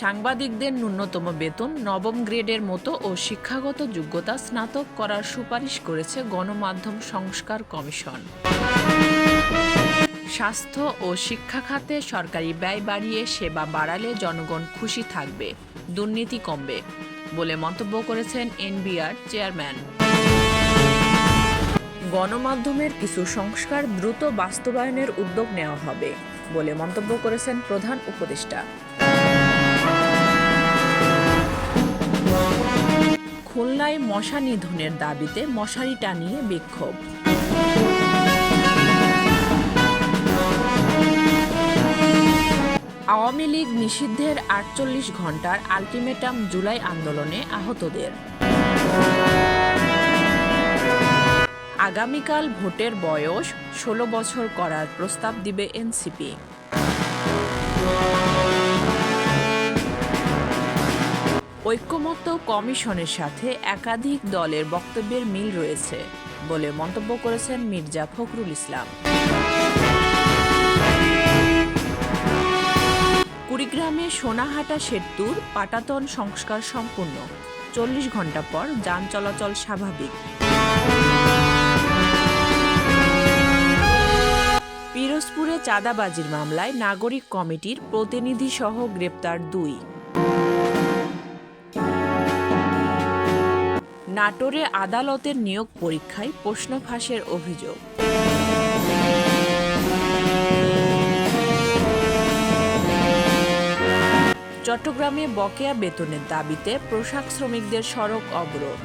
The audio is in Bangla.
সাংবাদিকদের ন্যূনতম বেতন নবম গ্রেডের মতো ও শিক্ষাগত যোগ্যতা স্নাতক করার সুপারিশ করেছে গণমাধ্যম সংস্কার কমিশন। স্বাস্থ্য ও শিক্ষা খাতে সরকারি ব্যয় বাড়িয়ে সেবা বাড়ালে জনগণ খুশি থাকবে, দুর্নীতি কমবে বলে মন্তব্য করেছেন এনবিআর চেয়ারম্যান। গণমাধ্যমের কিছু সংস্কার দ্রুত বাস্তবায়নের উদ্যোগ নেওয়া হবে বলে মন্তব্য করেছেন প্রধান উপদেষ্টা। খুলনায় মশা নিধনের দাবিতে মশারি টানিয়ে বিক্ষোভ। আওয়ামী লীগ নিষিদ্ধের ৪৮ ঘণ্টার আলটিমেটাম জুলাই আন্দোলনে আহতদের। আগামীকাল ভোটের বয়স ১৬ বছর করার প্রস্তাব দিবে এনসিপি। ঐক্যমত্য কমিশনের সাথে একাধিক দলের বক্তব্যের মিল রয়েছে বলে মন্তব্য করেছেন মির্জা ফখরুল ইসলাম। কুড়িগ্রামে সোনাহাটা সেতুর পাটাতন সংস্কার সম্পূর্ণ, ৪০ ঘণ্টা পর যান চলাচল স্বাভাবিক। পিরোজপুরে চাঁদাবাজির মামলায় নাগরিক কমিটির প্রতিনিধিসহ গ্রেপ্তার ২। নাটোরে আদালতের নিয়োগ পরীক্ষায় প্রশ্ন ফাঁসের অভিযোগ। চট্টগ্রামে বকেয়া বেতনের দাবিতে পোশাক শ্রমিকদের সড়ক অবরোধ।